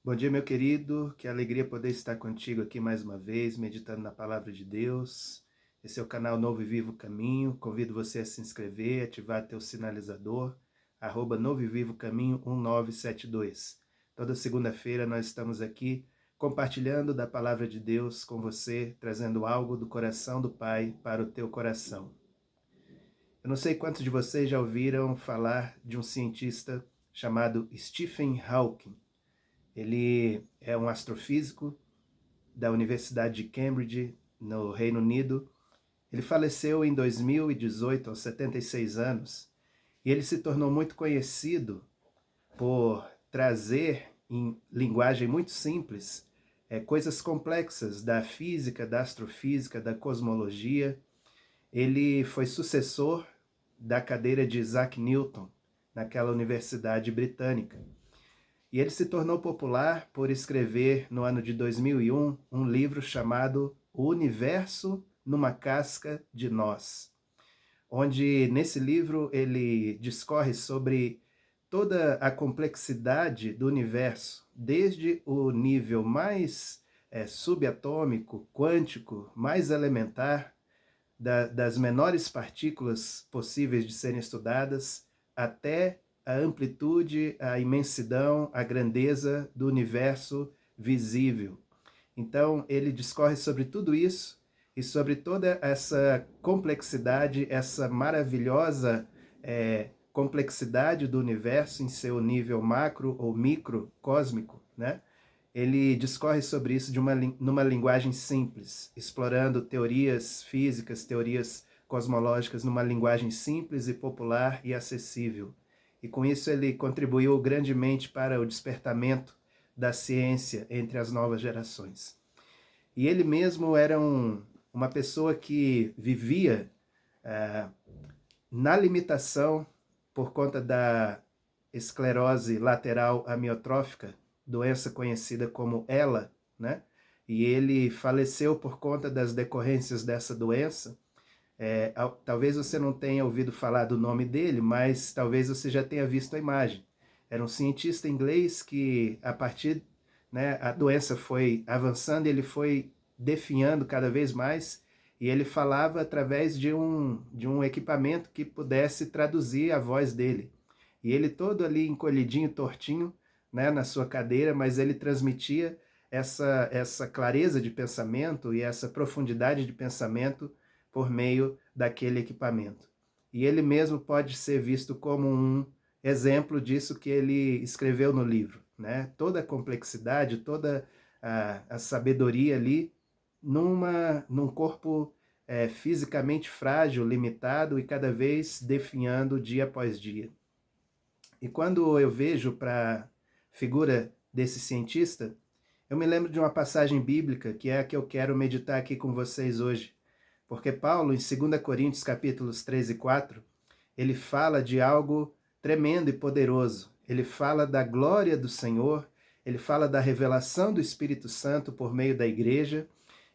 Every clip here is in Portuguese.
Bom dia, meu querido. Que alegria poder estar contigo aqui mais uma vez, meditando na palavra de Deus. Esse é o canal Novo e Vivo Caminho. Convido você a se inscrever, ativar teu sinalizador, @Novo e Vivo Caminho 1972. Toda segunda-feira nós estamos aqui compartilhando da palavra de Deus com você, trazendo algo do coração do Pai para o teu coração. Eu não sei quantos de vocês já ouviram falar de um cientista chamado Stephen Hawking. Ele é um astrofísico da Universidade de Cambridge, no Reino Unido. Ele faleceu em 2018, aos 76 anos, e ele se tornou muito conhecido por trazer em linguagem muito simples coisas complexas da física, da astrofísica, da cosmologia. Ele foi sucessor da cadeira de Isaac Newton naquela universidade britânica. E ele se tornou popular por escrever, no ano de 2001, um livro chamado O Universo numa Casca de Nós, onde nesse livro ele discorre sobre toda a complexidade do universo, desde o nível mais subatômico, quântico, mais elementar, das menores partículas possíveis de serem estudadas, até a amplitude, a imensidão, a grandeza do universo visível. Então, ele discorre sobre tudo isso e sobre toda essa complexidade, essa maravilhosa complexidade do universo em seu nível macro ou micro cósmico, né? Ele discorre sobre isso numa linguagem simples, explorando teorias físicas, teorias cosmológicas numa linguagem simples e popular e acessível. E com isso ele contribuiu grandemente para o despertamento da ciência entre as novas gerações. E ele mesmo era uma pessoa que vivia na limitação por conta da esclerose lateral amiotrófica, doença conhecida como ELA, né? E ele faleceu por conta das decorrências dessa doença. Talvez você não tenha ouvido falar do nome dele, mas talvez você já tenha visto a imagem. Era um cientista inglês que, a partir, né, a doença foi avançando, ele foi definhando cada vez mais, e ele falava através de um equipamento que pudesse traduzir a voz dele. E ele todo ali encolhidinho, tortinho, né, na sua cadeira, mas ele transmitia essa clareza de pensamento e essa profundidade de pensamento por meio daquele equipamento. E ele mesmo pode ser visto como um exemplo disso que ele escreveu no livro, né? Toda a complexidade, toda a sabedoria ali num corpo fisicamente frágil, limitado e cada vez definhando dia após dia. E quando eu vejo para a figura desse cientista, eu me lembro de uma passagem bíblica que é a que eu quero meditar aqui com vocês hoje. Porque Paulo, em 2 Coríntios capítulos 3 e 4, ele fala de algo tremendo e poderoso. Ele fala da glória do Senhor, ele fala da revelação do Espírito Santo por meio da igreja,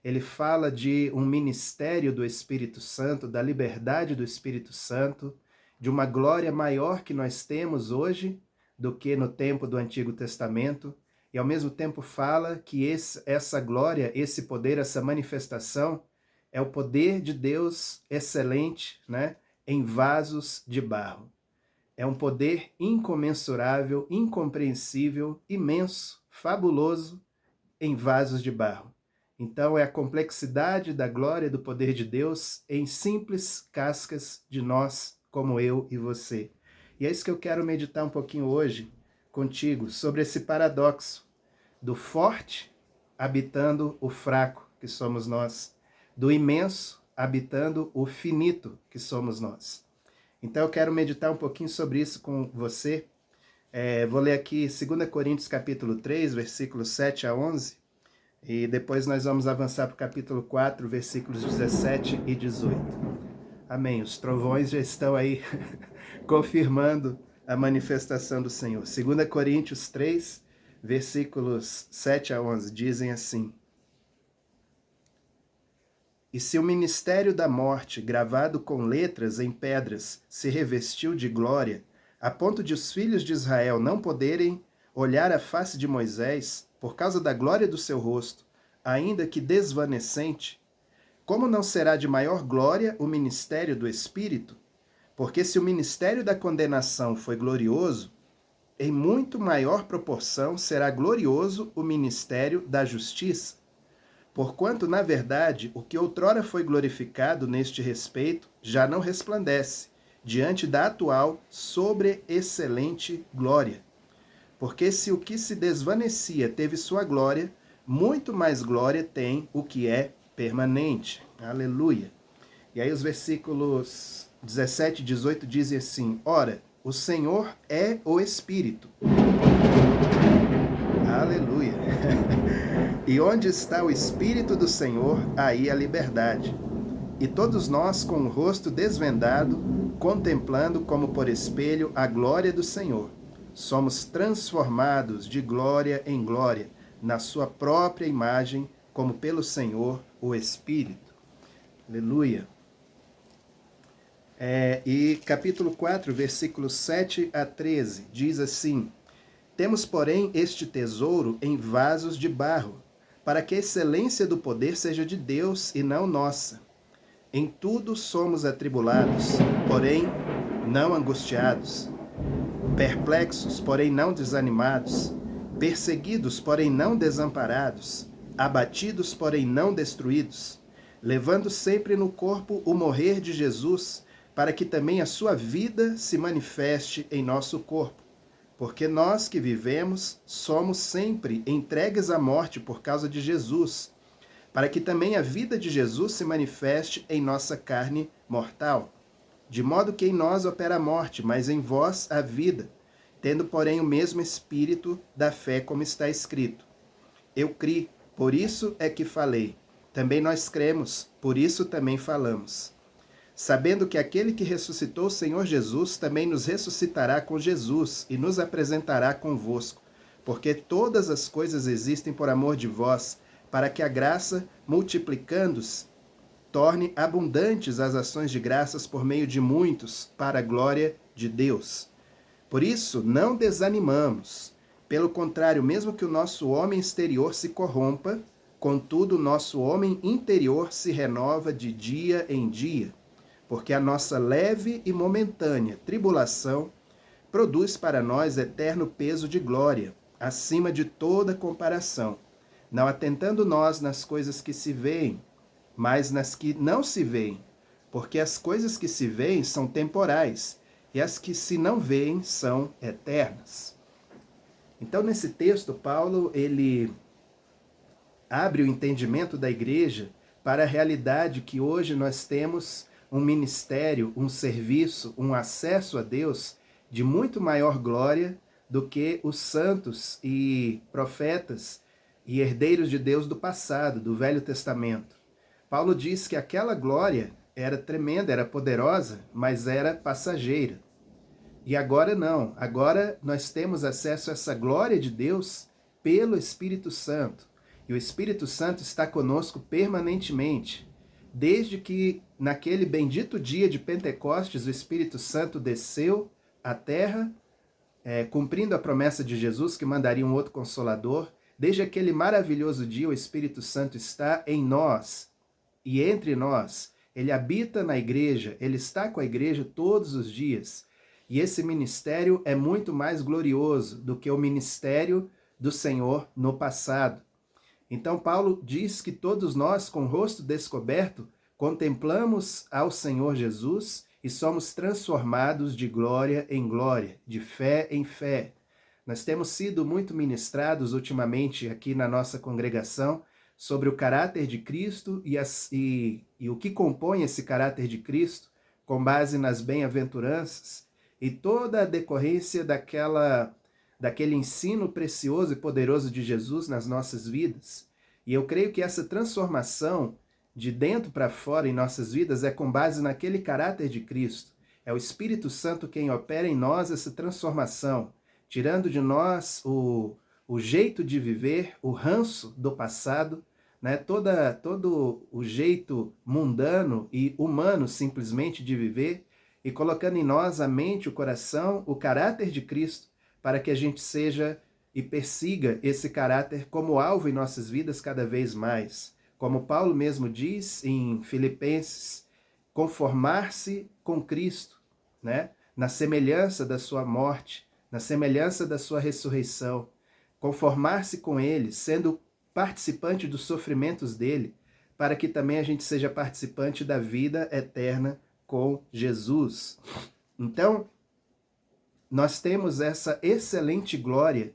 ele fala de um ministério do Espírito Santo, da liberdade do Espírito Santo, de uma glória maior que nós temos hoje do que no tempo do Antigo Testamento, e ao mesmo tempo fala que essa glória, esse poder, essa manifestação é o poder de Deus excelente, né, em vasos de barro. É um poder incomensurável, incompreensível, imenso, fabuloso em vasos de barro. Então é a complexidade da glória e do poder de Deus em simples cascas de nós, como eu e você. E é isso que eu quero meditar um pouquinho hoje contigo, sobre esse paradoxo do forte habitando o fraco, que somos nós, do imenso habitando o finito, que somos nós. Então eu quero meditar um pouquinho sobre isso com você. Vou ler aqui 2 Coríntios capítulo 3, versículos 7 a 11, e depois nós vamos avançar para o capítulo 4, versículos 17 e 18. Amém. Os trovões já estão aí confirmando a manifestação do Senhor. 2 Coríntios 3, versículos 7 a 11, dizem assim: E se o ministério da morte, gravado com letras em pedras, se revestiu de glória, a ponto de os filhos de Israel não poderem olhar a face de Moisés, por causa da glória do seu rosto, ainda que desvanecente, como não será de maior glória o ministério do Espírito? Porque se o ministério da condenação foi glorioso, em muito maior proporção será glorioso o ministério da justiça. Porquanto, na verdade, o que outrora foi glorificado neste respeito já não resplandece, diante da atual sobreexcelente glória. Porque se o que se desvanecia teve sua glória, muito mais glória tem o que é permanente. Aleluia. E aí os versículos 17 e 18 dizem assim: Ora, o Senhor é o Espírito. Aleluia. E onde está o Espírito do Senhor, aí a liberdade. E todos nós, com o rosto desvendado, contemplando como por espelho a glória do Senhor, somos transformados de glória em glória, na sua própria imagem, como pelo Senhor, o Espírito. Aleluia. E capítulo 4, versículos 7 a 13, diz assim: Temos, porém, este tesouro em vasos de barro, para que a excelência do poder seja de Deus e não nossa. Em tudo somos atribulados, porém não angustiados, perplexos, porém não desanimados, perseguidos, porém não desamparados, abatidos, porém não destruídos, levando sempre no corpo o morrer de Jesus, para que também a sua vida se manifeste em nosso corpo. Porque nós que vivemos somos sempre entregues à morte por causa de Jesus, para que também a vida de Jesus se manifeste em nossa carne mortal. De modo que em nós opera a morte, mas em vós a vida, tendo, porém, o mesmo espírito da fé, como está escrito. Eu criei, por isso é que falei. Também nós cremos, por isso também falamos. Sabendo que aquele que ressuscitou o Senhor Jesus também nos ressuscitará com Jesus e nos apresentará convosco, porque todas as coisas existem por amor de vós, para que a graça, multiplicando-se, torne abundantes as ações de graças por meio de muitos, para a glória de Deus. Por isso, não desanimamos. Pelo contrário, mesmo que o nosso homem exterior se corrompa, contudo, o nosso homem interior se renova de dia em dia. Porque a nossa leve e momentânea tribulação produz para nós eterno peso de glória, acima de toda comparação, não atentando nós nas coisas que se veem, mas nas que não se veem, porque as coisas que se veem são temporais, e as que se não veem são eternas. Então, nesse texto, Paulo, ele abre o entendimento da igreja para a realidade que hoje nós temos um ministério, um serviço, um acesso a Deus de muito maior glória do que os santos e profetas e herdeiros de Deus do passado, do Velho Testamento. Paulo diz que aquela glória era tremenda, era poderosa, mas era passageira. E agora não, agora nós temos acesso a essa glória de Deus pelo Espírito Santo. E o Espírito Santo está conosco permanentemente. Desde que naquele bendito dia de Pentecostes o Espírito Santo desceu à terra, cumprindo a promessa de Jesus que mandaria um outro Consolador, desde aquele maravilhoso dia o Espírito Santo está em nós e entre nós. Ele habita na igreja, ele está com a igreja todos os dias. E esse ministério é muito mais glorioso do que o ministério do Senhor no passado. Então Paulo diz que todos nós, com o rosto descoberto, contemplamos ao Senhor Jesus e somos transformados de glória em glória, de fé em fé. Nós temos sido muito ministrados ultimamente aqui na nossa congregação sobre o caráter de Cristo e o que compõe esse caráter de Cristo, com base nas bem-aventuranças e toda a decorrência daquele ensino precioso e poderoso de Jesus nas nossas vidas. E eu creio que essa transformação de dentro para fora em nossas vidas é com base naquele caráter de Cristo. É o Espírito Santo quem opera em nós essa transformação, tirando de nós o jeito de viver, o ranço do passado, né? Todo o jeito mundano e humano simplesmente de viver, e colocando em nós a mente, o coração, o caráter de Cristo, para que a gente seja e persiga esse caráter como alvo em nossas vidas cada vez mais. Como Paulo mesmo diz em Filipenses, conformar-se com Cristo, né? Na semelhança da sua morte, na semelhança da sua ressurreição, conformar-se com ele, sendo participante dos sofrimentos dele, para que também a gente seja participante da vida eterna com Jesus. Então, nós temos essa excelente glória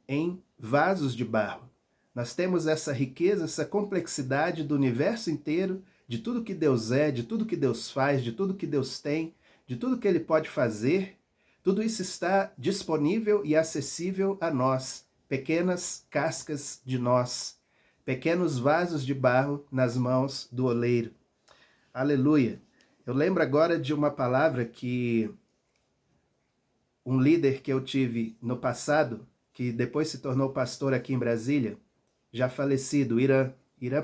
em vasos de barro. Nós temos essa riqueza, essa complexidade do universo inteiro, de tudo que Deus é, de tudo que Deus faz, de tudo que Deus tem, de tudo que Ele pode fazer. Tudo isso está disponível e acessível a nós, pequenas cascas de nós, pequenos vasos de barro nas mãos do oleiro. Aleluia! Eu lembro agora de uma palavra que um líder que eu tive no passado, que depois se tornou pastor aqui em Brasília, já falecido, Irã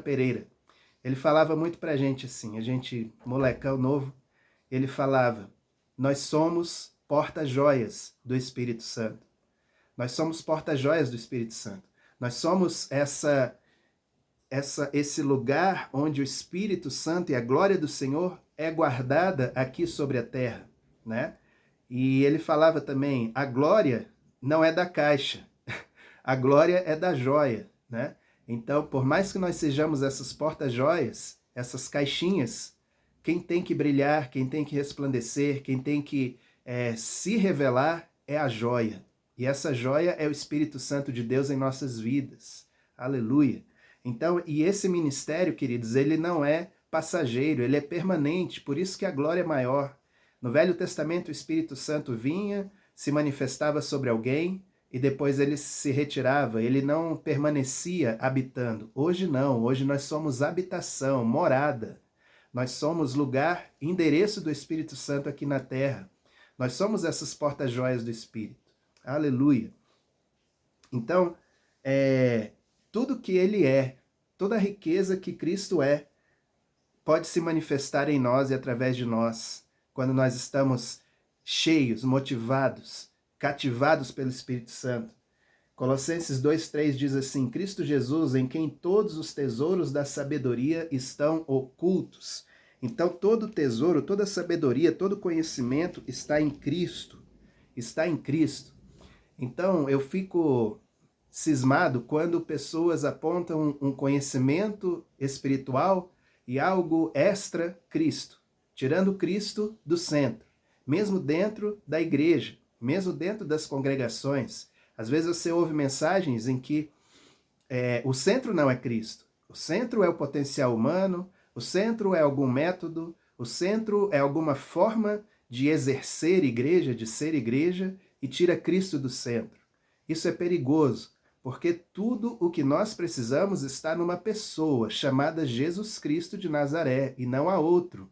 Pereira. Ele falava muito pra gente assim, a gente, molecão novo, ele falava, nós somos porta-joias do Espírito Santo. Nós somos porta-joias do Espírito Santo. Nós somos esse lugar onde o Espírito Santo e a glória do Senhor é guardada aqui sobre a terra, né? E ele falava também, a glória não é da caixa, a glória é da joia, né? Então, por mais que nós sejamos essas porta-joias, essas caixinhas, quem tem que brilhar, quem tem que resplandecer, quem tem que se revelar é a joia. E essa joia é o Espírito Santo de Deus em nossas vidas. Aleluia! Então, e esse ministério, queridos, ele não é passageiro, ele é permanente, por isso que a glória é maior. No Velho Testamento, o Espírito Santo vinha, se manifestava sobre alguém e depois ele se retirava, ele não permanecia habitando. Hoje não, hoje nós somos habitação, morada. Nós somos lugar, endereço do Espírito Santo aqui na terra. Nós somos essas porta-joias do Espírito. Aleluia! Então, tudo que ele é, toda a riqueza que Cristo é, pode se manifestar em nós e através de nós, quando nós estamos cheios, motivados, cativados pelo Espírito Santo. Colossenses 2,3 diz assim, Cristo Jesus, em quem todos os tesouros da sabedoria estão ocultos. Então todo tesouro, toda sabedoria, todo conhecimento está em Cristo. Está em Cristo. Então eu fico cismado quando pessoas apontam um conhecimento espiritual e algo extra Cristo, tirando Cristo do centro, mesmo dentro da igreja, mesmo dentro das congregações. Às vezes você ouve mensagens em que o centro não é Cristo, o centro é o potencial humano, o centro é algum método, o centro é alguma forma de exercer igreja, de ser igreja, e tira Cristo do centro. Isso é perigoso, porque tudo o que nós precisamos está numa pessoa chamada Jesus Cristo de Nazaré, e não há outro.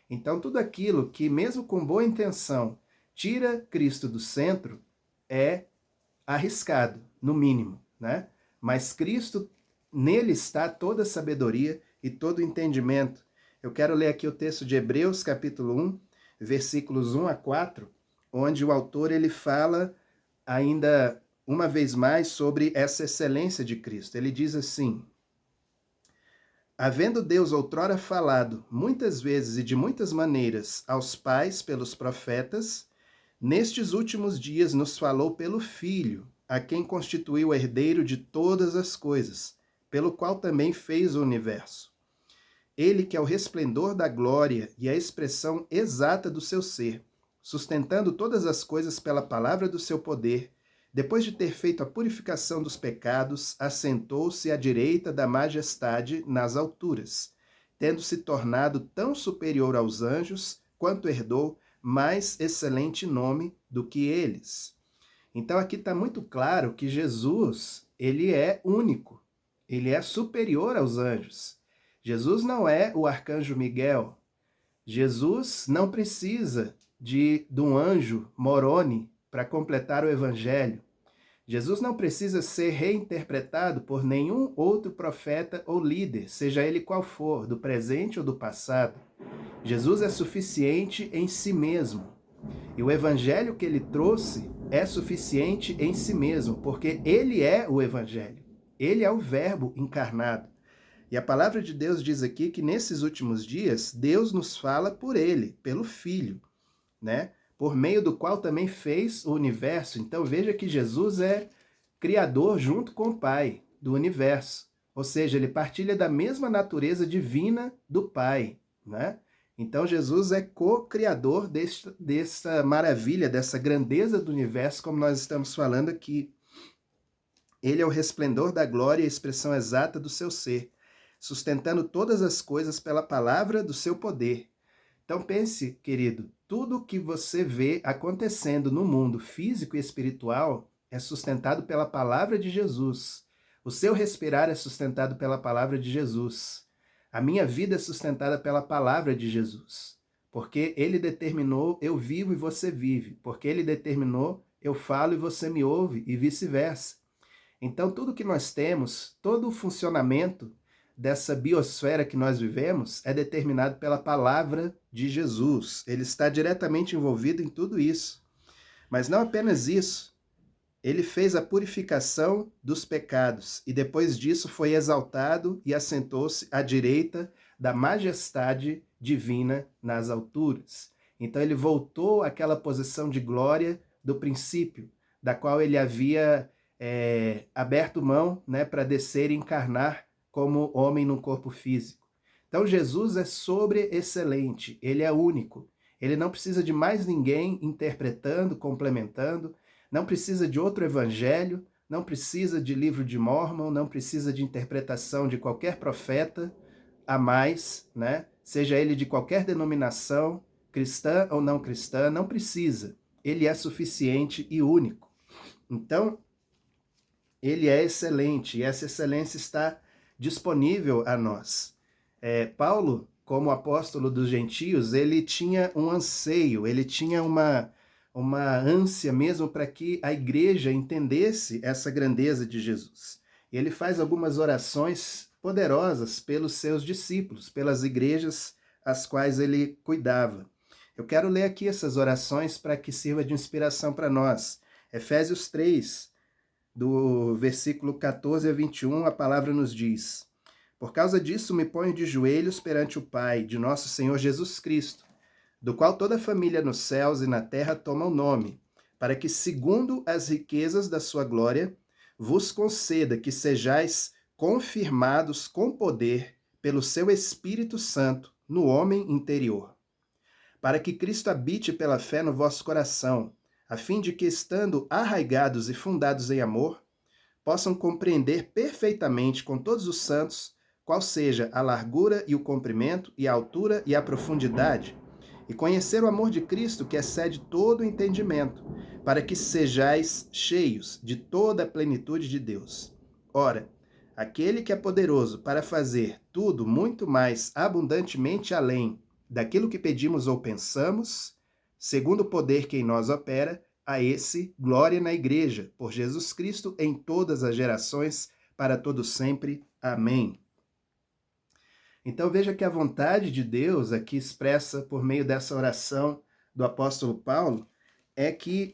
Então tudo aquilo que, mesmo com boa intenção, tira Cristo do centro, é arriscado, no mínimo, né? Mas Cristo, nele está toda a sabedoria e todo o entendimento. Eu quero ler aqui o texto de Hebreus, capítulo 1, versículos 1 a 4, onde o autor ele fala ainda uma vez mais sobre essa excelência de Cristo. Ele diz assim, havendo Deus outrora falado muitas vezes e de muitas maneiras aos pais pelos profetas, nestes últimos dias nos falou pelo Filho, a quem constituiu o herdeiro de todas as coisas, pelo qual também fez o universo. Ele que é o resplendor da glória e a expressão exata do seu ser, sustentando todas as coisas pela palavra do seu poder, depois de ter feito a purificação dos pecados, assentou-se à direita da majestade nas alturas, tendo se tornado tão superior aos anjos, quanto herdou mais excelente nome do que eles. Então aqui está muito claro que Jesus, ele é único, ele é superior aos anjos. Jesus não é o arcanjo Miguel. Jesus não precisa de um anjo Moroni para completar o evangelho. Jesus não precisa ser reinterpretado por nenhum outro profeta ou líder, seja ele qual for, do presente ou do passado. Jesus é suficiente em si mesmo. E o evangelho que ele trouxe é suficiente em si mesmo, porque ele é o Evangelho. Ele é o Verbo encarnado. E a palavra de Deus diz aqui que nesses últimos dias, Deus nos fala por ele, pelo Filho, né? Por meio do qual também fez o universo. Então veja que Jesus é criador junto com o Pai do universo. Ou seja, ele partilha da mesma natureza divina do Pai, né? Então Jesus é co-criador dessa maravilha, dessa grandeza do universo, como nós estamos falando aqui. Ele é o resplendor da glória e a expressão exata do seu ser, sustentando todas as coisas pela palavra do seu poder. Então pense, querido, tudo que você vê acontecendo no mundo físico e espiritual é sustentado pela palavra de Jesus. O seu respirar é sustentado pela palavra de Jesus. A minha vida é sustentada pela palavra de Jesus. Porque ele determinou, eu vivo e você vive. Porque ele determinou, eu falo e você me ouve, e vice-versa. Então, tudo que nós temos, todo o funcionamento dessa biosfera que nós vivemos é determinado pela palavra de Jesus. Ele está diretamente envolvido em tudo isso. Mas não apenas isso. Ele fez a purificação dos pecados e depois disso foi exaltado e assentou-se à direita da majestade divina nas alturas. Então ele voltou àquela posição de glória do princípio, da qual ele havia aberto mão, né, para descer e encarnar como homem num corpo físico. Então Jesus é sobre-excelente, ele é único. Ele não precisa de mais ninguém interpretando, complementando, não precisa de outro evangelho, não precisa de livro de Mórmon, não precisa de interpretação de qualquer profeta a mais, né? Seja ele de qualquer denominação, cristã ou não cristã, não precisa. Ele é suficiente e único. Então, ele é excelente e essa excelência está disponível a nós. Paulo, como apóstolo dos gentios, ele tinha um anseio, ele tinha uma ânsia mesmo para que a igreja entendesse essa grandeza de Jesus. E ele faz algumas orações poderosas pelos seus discípulos, pelas igrejas às quais ele cuidava. Eu quero ler aqui essas orações para que sirva de inspiração para nós. Efésios 3, do versículo 14 a 21, a palavra nos diz: Por causa disso me ponho de joelhos perante o Pai de nosso Senhor Jesus Cristo, do qual toda a família nos céus e na terra toma o nome, para que, segundo as riquezas da sua glória, vos conceda que sejais confirmados com poder pelo seu Espírito Santo no homem interior, para que Cristo habite pela fé no vosso coração, a fim de que, estando arraigados e fundados em amor, possam compreender perfeitamente com todos os santos qual seja a largura e o comprimento e a altura e a profundidade, e conhecer o amor de Cristo que excede todo o entendimento, para que sejais cheios de toda a plenitude de Deus. Ora, aquele que é poderoso para fazer tudo muito mais abundantemente além daquilo que pedimos ou pensamos, segundo o poder que em nós opera, a esse glória na Igreja, por Jesus Cristo, em todas as gerações, para todo sempre. Amém. Então veja que a vontade de Deus, aqui expressa por meio dessa oração do apóstolo Paulo, é que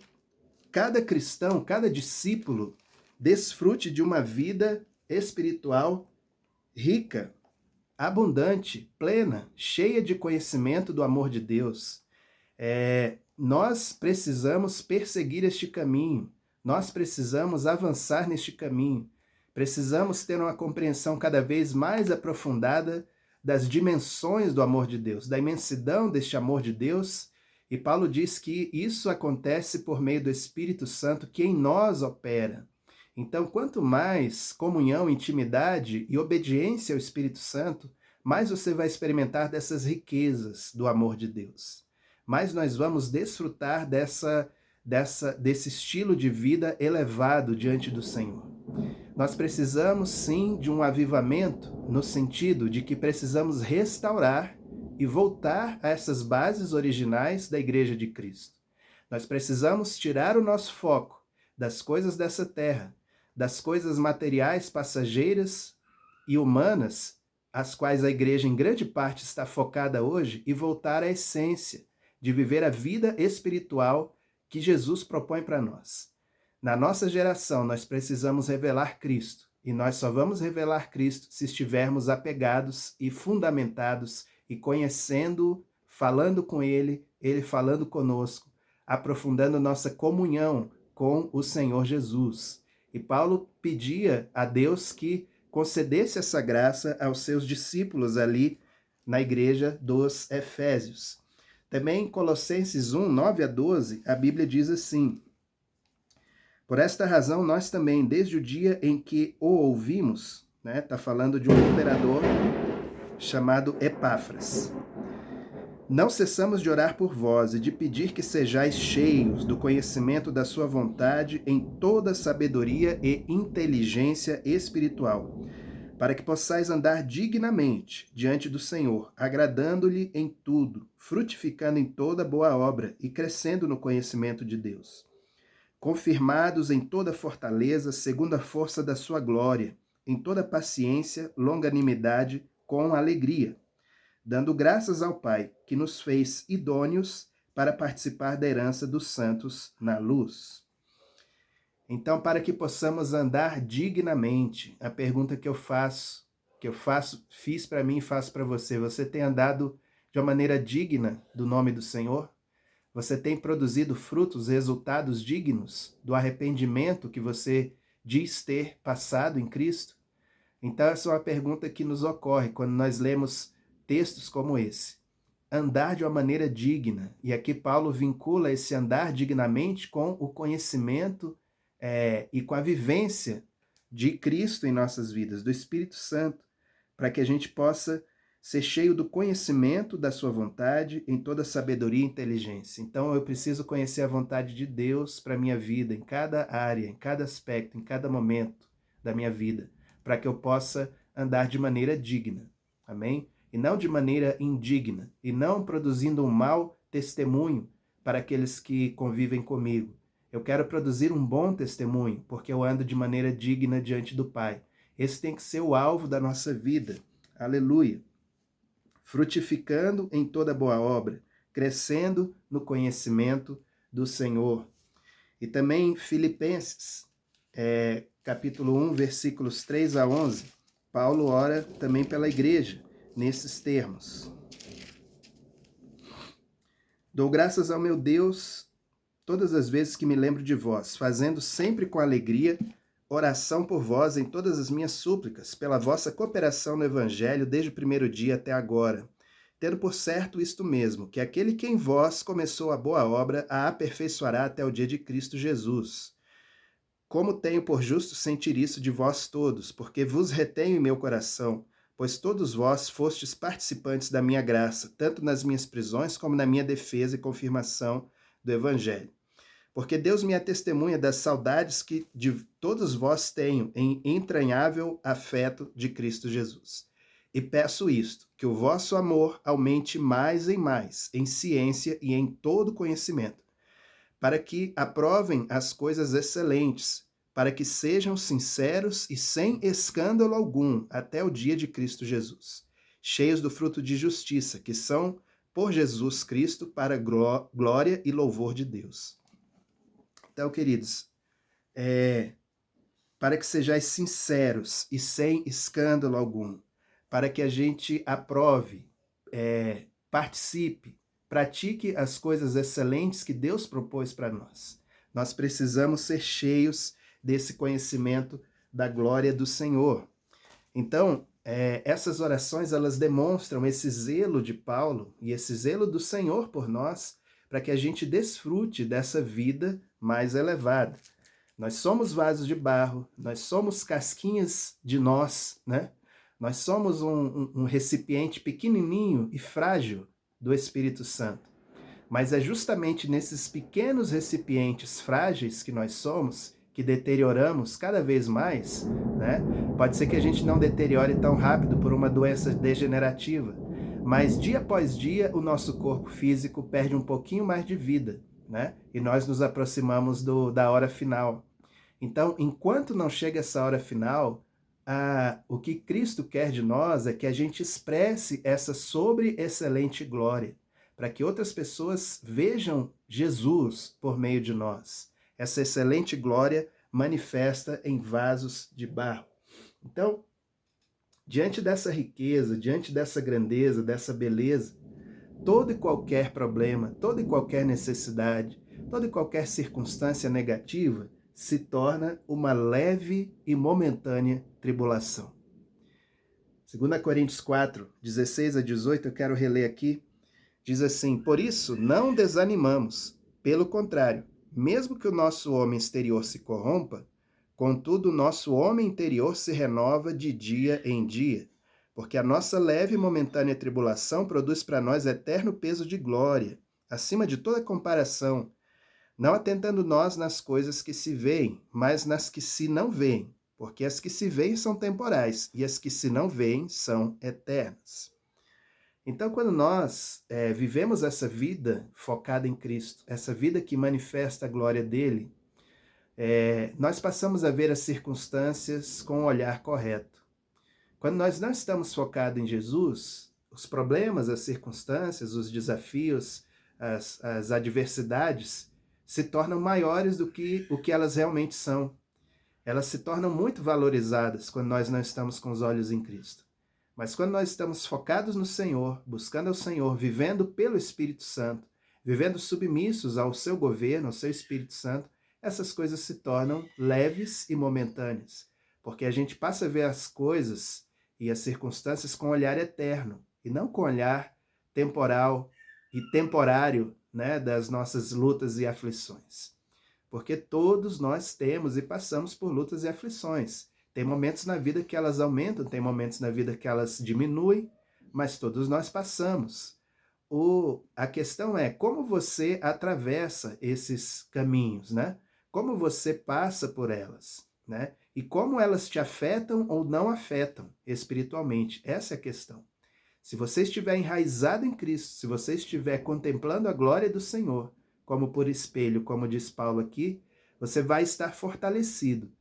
cada cristão, cada discípulo, desfrute de uma vida espiritual rica, abundante, plena, cheia de conhecimento do amor de Deus. Nós precisamos perseguir este caminho, nós precisamos avançar neste caminho, precisamos ter uma compreensão cada vez mais aprofundada das dimensões do amor de Deus, da imensidão deste amor de Deus, e Paulo diz que isso acontece por meio do Espírito Santo que em nós opera. Então, quanto mais comunhão, intimidade e obediência ao Espírito Santo, mais você vai experimentar dessas riquezas do amor de Deus. Mais nós vamos desfrutar desse estilo de vida elevado diante do Senhor. Nós precisamos sim de um avivamento, no sentido de que precisamos restaurar e voltar a essas bases originais da Igreja de Cristo. Nós precisamos tirar o nosso foco das coisas dessa terra, das coisas materiais, passageiras e humanas, as quais a Igreja em grande parte está focada hoje, e voltar à essência de viver a vida espiritual que Jesus propõe para nós. Na nossa geração, nós precisamos revelar Cristo, e nós só vamos revelar Cristo se estivermos apegados e fundamentados e conhecendo, falando com Ele, Ele falando conosco, aprofundando nossa comunhão com o Senhor Jesus. E Paulo pedia a Deus que concedesse essa graça aos seus discípulos ali na igreja dos Efésios. Também em Colossenses 1, 9 a 12, a Bíblia diz assim: por esta razão, nós também, desde o dia em que o ouvimos, está falando de um cooperador chamado Epáfras, não cessamos de orar por vós e de pedir que sejais cheios do conhecimento da sua vontade em toda sabedoria e inteligência espiritual, para que possais andar dignamente diante do Senhor, agradando-lhe em tudo, frutificando em toda boa obra e crescendo no conhecimento de Deus, confirmados em toda fortaleza, segundo a força da sua glória, em toda paciência, longanimidade, com alegria, dando graças ao Pai, que nos fez idôneos para participar da herança dos santos na luz. Então, para que possamos andar dignamente, a pergunta que eu fiz para mim e faço para você: você tem andado de uma maneira digna do nome do Senhor? Você tem produzido frutos, resultados dignos do arrependimento que você diz ter passado em Cristo? Então, essa é uma pergunta que nos ocorre quando nós lemos textos como esse. Andar de uma maneira digna. E aqui Paulo vincula esse andar dignamente com o conhecimento e com a vivência de Cristo em nossas vidas, do Espírito Santo, para que a gente possa ser cheio do conhecimento da sua vontade em toda sabedoria e inteligência. Então eu preciso conhecer a vontade de Deus para a minha vida, em cada área, em cada aspecto, em cada momento da minha vida, para que eu possa andar de maneira digna. Amém? E não de maneira indigna, e não produzindo um mau testemunho para aqueles que convivem comigo. Eu quero produzir um bom testemunho, porque eu ando de maneira digna diante do Pai. Esse tem que ser o alvo da nossa vida. Aleluia! Frutificando em toda boa obra, crescendo no conhecimento do Senhor. E também Filipenses, capítulo 1, versículos 3 a 11, Paulo ora também pela igreja, nesses termos. Dou graças ao meu Deus todas as vezes que me lembro de vós, fazendo sempre com alegria oração por vós em todas as minhas súplicas, pela vossa cooperação no Evangelho desde o primeiro dia até agora, tendo por certo isto mesmo, que aquele que em vós começou a boa obra a aperfeiçoará até o dia de Cristo Jesus. Como tenho por justo sentir isso de vós todos, porque vos retenho em meu coração, pois todos vós fostes participantes da minha graça, tanto nas minhas prisões como na minha defesa e confirmação do Evangelho. Porque Deus me é testemunha das saudades que de todos vós tenho em entranhável afeto de Cristo Jesus. E peço isto, que o vosso amor aumente mais e mais, em ciência e em todo conhecimento, para que aprovem as coisas excelentes, para que sejam sinceros e sem escândalo algum até o dia de Cristo Jesus, cheios do fruto de justiça, que são por Jesus Cristo para glória e louvor de Deus. Então, queridos, para que sejais sinceros e sem escândalo algum, para que a gente aprove, participe, pratique as coisas excelentes que Deus propôs para nós. Nós precisamos ser cheios desse conhecimento da glória do Senhor. Então, essas orações, elas demonstram esse zelo de Paulo e esse zelo do Senhor por nós, para que a gente desfrute dessa vida mais elevada. Nós somos vasos de barro, nós somos casquinhas de nós, né? Nós somos um recipiente pequenininho e frágil do Espírito Santo. Mas é justamente nesses pequenos recipientes frágeis que nós somos que deterioramos cada vez mais, né? Pode ser que a gente não deteriore tão rápido por uma doença degenerativa, mas dia após dia o nosso corpo físico perde um pouquinho mais de vida, né? E nós nos aproximamos da hora final. Então, enquanto não chega essa hora final, o que Cristo quer de nós é que a gente expresse essa sobre-excelente glória, para que outras pessoas vejam Jesus por meio de nós. Essa excelente glória manifesta em vasos de barro. Então, diante dessa riqueza, diante dessa grandeza, dessa beleza, todo e qualquer problema, toda e qualquer necessidade, toda e qualquer circunstância negativa se torna uma leve e momentânea tribulação. 2 Coríntios 4, 16 a 18, eu quero reler aqui, diz assim: por isso não desanimamos, pelo contrário, mesmo que o nosso homem exterior se corrompa, contudo o nosso homem interior se renova de dia em dia, porque a nossa leve e momentânea tribulação produz para nós eterno peso de glória, acima de toda comparação, não atentando nós nas coisas que se veem, mas nas que se não veem, porque as que se veem são temporais, e as que se não veem são eternas. Então, quando nós vivemos essa vida focada em Cristo, essa vida que manifesta a glória dele, nós passamos a ver as circunstâncias com o olhar correto. Quando nós não estamos focados em Jesus, os problemas, as circunstâncias, os desafios, as adversidades se tornam maiores do que o que elas realmente são. Elas se tornam muito valorizadas quando nós não estamos com os olhos em Cristo. Mas quando nós estamos focados no Senhor, buscando ao Senhor, vivendo pelo Espírito Santo, vivendo submissos ao seu governo, ao seu Espírito Santo, essas coisas se tornam leves e momentâneas, porque a gente passa a ver as coisas e as circunstâncias com olhar eterno, e não com olhar temporal e temporário, né, das nossas lutas e aflições. Porque todos nós temos e passamos por lutas e aflições. Tem momentos na vida que elas aumentam, tem momentos na vida que elas diminuem, mas todos nós passamos. A questão é como você atravessa esses caminhos, né? Como você passa por elas, né? E como elas te afetam ou não afetam espiritualmente. Essa é a questão. Se você estiver enraizado em Cristo, se você estiver contemplando a glória do Senhor, como por espelho, como diz Paulo aqui, você vai estar fortalecido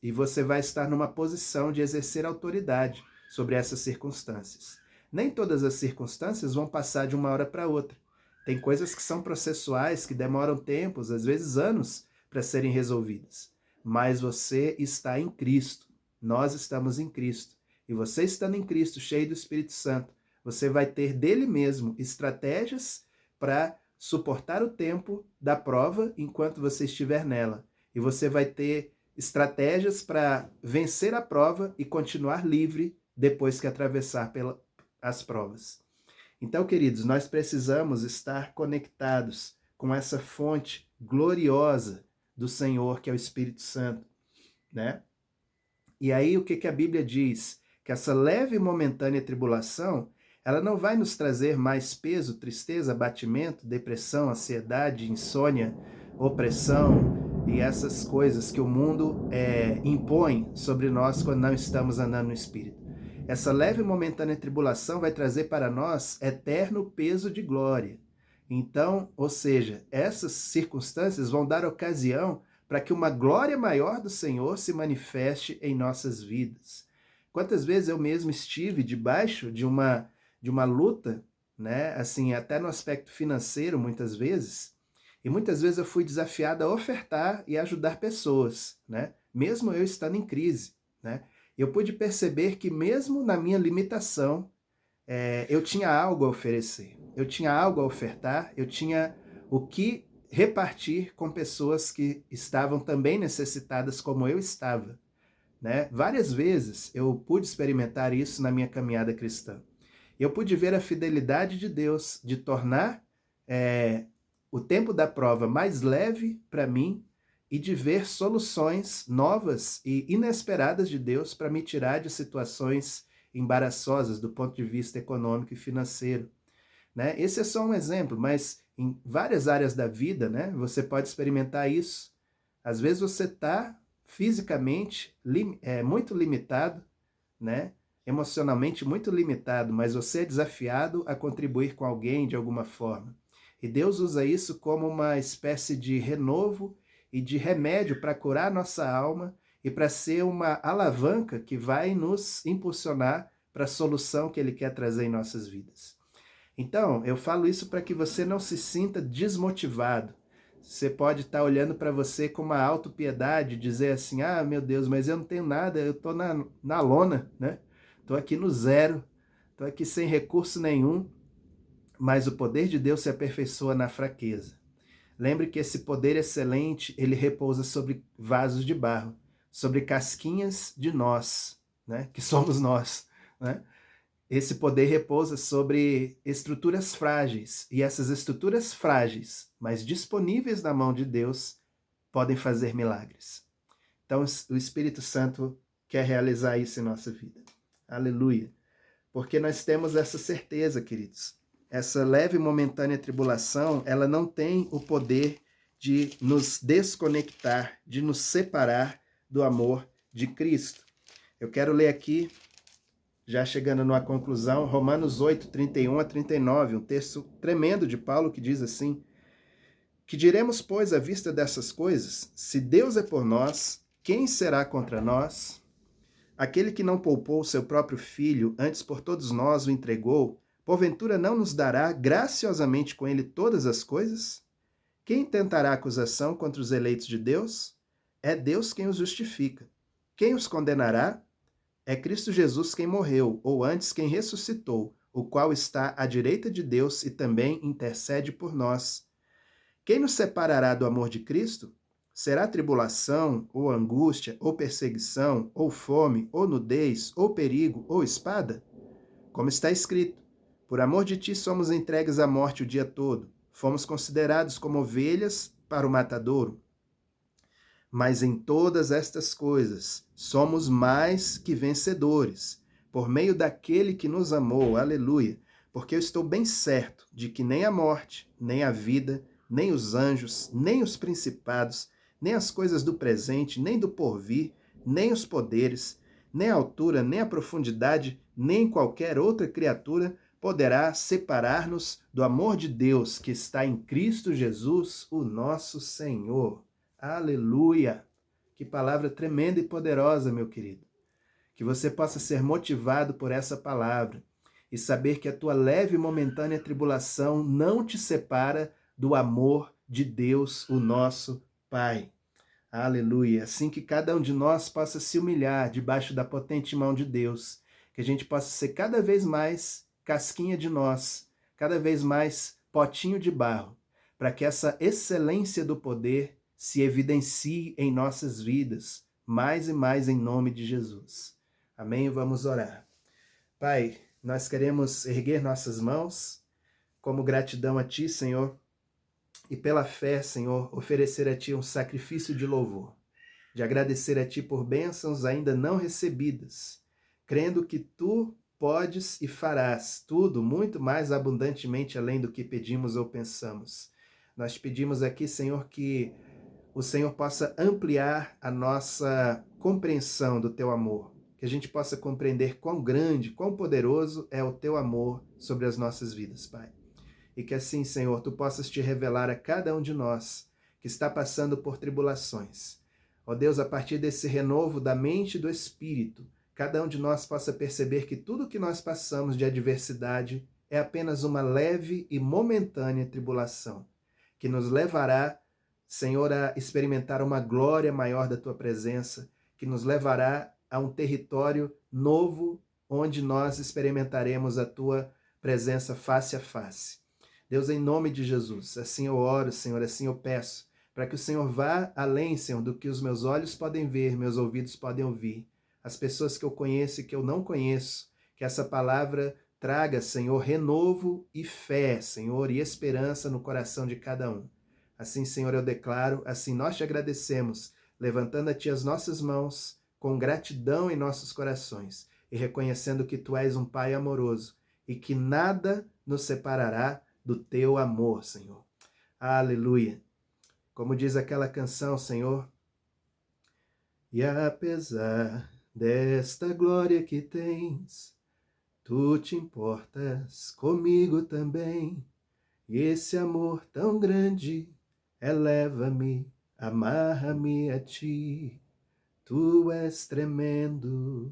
e você vai estar numa posição de exercer autoridade sobre essas circunstâncias. Nem todas as circunstâncias vão passar de uma hora para outra. Tem coisas que são processuais, que demoram tempos, às vezes anos, para serem resolvidas. Mas você está em Cristo, nós estamos em Cristo. E você estando em Cristo, cheio do Espírito Santo, você vai ter dele mesmo estratégias para suportar o tempo da prova enquanto você estiver nela. E você vai ter estratégias para vencer a prova e continuar livre depois que atravessar as provas. Então, queridos, nós precisamos estar conectados com essa fonte gloriosa do Senhor, que é o Espírito Santo, né? E aí, o que a Bíblia diz? Que essa leve e momentânea tribulação, ela não vai nos trazer mais peso, tristeza, abatimento, depressão, ansiedade, insônia, opressão e essas coisas que o mundo impõe sobre nós quando não estamos andando no Espírito. Essa leve e momentânea tribulação vai trazer para nós eterno peso de glória. Então, ou seja, essas circunstâncias vão dar ocasião para que uma glória maior do Senhor se manifeste em nossas vidas. Quantas vezes eu mesmo estive debaixo de uma luta, né? Assim, até no aspecto financeiro, muitas vezes, e muitas vezes eu fui desafiado a ofertar e ajudar pessoas, né? Mesmo eu estando em crise, né? Eu pude perceber que mesmo na minha limitação, eu tinha algo a oferecer, eu tinha algo a ofertar, eu tinha o que repartir com pessoas que estavam também necessitadas como eu estava, né? Várias vezes eu pude experimentar isso na minha caminhada cristã. Eu pude ver a fidelidade de Deus de tornar o tempo da prova mais leve para mim e de ver soluções novas e inesperadas de Deus para me tirar de situações embaraçosas do ponto de vista econômico e financeiro, né? Esse é só um exemplo, mas em várias áreas da vida, né, você pode experimentar isso. Às vezes você está fisicamente muito limitado, né, emocionalmente muito limitado, mas você é desafiado a contribuir com alguém de alguma forma. E Deus usa isso como uma espécie de renovo e de remédio para curar nossa alma e para ser uma alavanca que vai nos impulsionar para a solução que Ele quer trazer em nossas vidas. Então, eu falo isso para que você não se sinta desmotivado. Você pode estar olhando para você com uma autopiedade, dizer assim, ah, meu Deus, mas eu não tenho nada, eu estou na lona, né? Estou aqui no zero, estou aqui sem recurso nenhum, mas o poder de Deus se aperfeiçoa na fraqueza. Lembre que esse poder excelente, ele repousa sobre vasos de barro, sobre casquinhas de nós, né? Que somos nós, né? Esse poder repousa sobre estruturas frágeis, e essas estruturas frágeis, mas disponíveis na mão de Deus, podem fazer milagres. Então, o Espírito Santo quer realizar isso em nossa vida. Aleluia. Porque nós temos essa certeza, queridos. Essa leve e momentânea tribulação, ela não tem o poder de nos desconectar, de nos separar do amor de Cristo. Eu quero ler aqui, já chegando numa conclusão, Romanos 8, 31 a 39, um texto tremendo de Paulo que diz assim: que diremos, pois, à vista dessas coisas? Se Deus é por nós, quem será contra nós? Aquele que não poupou seu próprio filho, antes por todos nós o entregou, porventura não nos dará graciosamente com ele todas as coisas? Quem tentará acusação contra os eleitos de Deus? É Deus quem os justifica. Quem os condenará? É Cristo Jesus quem morreu, ou antes quem ressuscitou, o qual está à direita de Deus e também intercede por nós. Quem nos separará do amor de Cristo? Será tribulação, ou angústia, ou perseguição, ou fome, ou nudez, ou perigo, ou espada? Como está escrito: por amor de ti somos entregues à morte o dia todo, fomos considerados como ovelhas para o matadouro. Mas em todas estas coisas somos mais que vencedores, por meio daquele que nos amou. Aleluia! Porque eu estou bem certo de que nem a morte, nem a vida, nem os anjos, nem os principados, nem as coisas do presente, nem do porvir, nem os poderes, nem a altura, nem a profundidade, nem qualquer outra criatura poderá separar-nos do amor de Deus que está em Cristo Jesus, o nosso Senhor. Aleluia! Que palavra tremenda e poderosa, meu querido. Que você possa ser motivado por essa palavra e saber que a tua leve e momentânea tribulação não te separa do amor de Deus, o nosso Pai. Aleluia! Assim que cada um de nós possa se humilhar debaixo da potente mão de Deus, que a gente possa ser cada vez mais casquinha de nós, cada vez mais potinho de barro, para que essa excelência do poder se evidencie em nossas vidas, mais e mais em nome de Jesus. Amém? Vamos orar. Pai, nós queremos erguer nossas mãos como gratidão a Ti, Senhor, e pela fé, Senhor, oferecer a Ti um sacrifício de louvor, de agradecer a Ti por bênçãos ainda não recebidas, crendo que Tu podes e farás tudo muito mais abundantemente além do que pedimos ou pensamos. Nós te pedimos aqui, Senhor, que o Senhor possa ampliar a nossa compreensão do Teu amor, que a gente possa compreender quão grande, quão poderoso é o Teu amor sobre as nossas vidas, Pai. E que assim, Senhor, Tu possas te revelar a cada um de nós que está passando por tribulações. Ó Deus, a partir desse renovo da mente e do espírito, cada um de nós possa perceber que tudo que nós passamos de adversidade é apenas uma leve e momentânea tribulação, que nos levará, Senhor, a experimentar uma glória maior da Tua presença, que nos levará a um território novo, onde nós experimentaremos a Tua presença face a face. Deus, em nome de Jesus, assim eu oro, Senhor, assim eu peço, para que o Senhor vá além, Senhor, do que os meus olhos podem ver, meus ouvidos podem ouvir, as pessoas que eu conheço e que eu não conheço, que essa palavra traga, Senhor, renovo e fé, Senhor, e esperança no coração de cada um. Assim, Senhor, eu declaro, assim nós te agradecemos, levantando a Ti as nossas mãos, com gratidão em nossos corações, e reconhecendo que Tu és um Pai amoroso, e que nada nos separará do Teu amor, Senhor. Aleluia. Como diz aquela canção, Senhor, e apesar desta glória que tens, Tu te importas comigo também, e esse amor tão grande eleva-me, amarra-me a Ti, Tu és tremendo.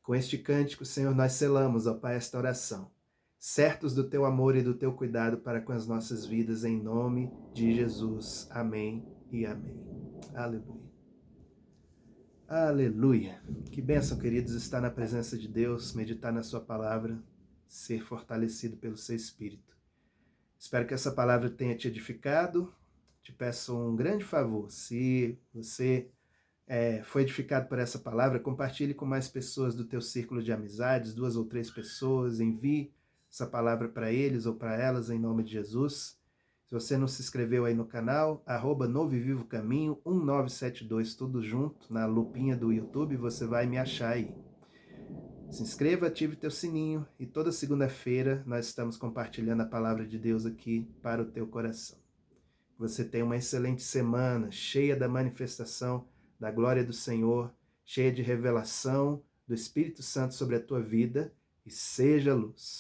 Com este cântico, Senhor, nós selamos, ó Pai, esta oração, certos do teu amor e do teu cuidado para com as nossas vidas, em nome de Jesus. Amém e amém. Aleluia. Aleluia. Que bênção, queridos, estar na presença de Deus, meditar na sua palavra, ser fortalecido pelo seu Espírito. Espero que essa palavra tenha te edificado. Te peço um grande favor, se você foi edificado por essa palavra, compartilhe com mais pessoas do teu círculo de amizades, 2 ou 3 pessoas, envie essa palavra para eles ou para elas, em nome de Jesus. Se você não se inscreveu aí no canal, @Novo e Vivo Caminho 1972, tudo junto, na lupinha do YouTube, você vai me achar aí. Se inscreva, ative teu sininho e toda segunda-feira nós estamos compartilhando a palavra de Deus aqui para o teu coração. Você tenha uma excelente semana, cheia da manifestação da glória do Senhor, cheia de revelação do Espírito Santo sobre a tua vida, e seja luz.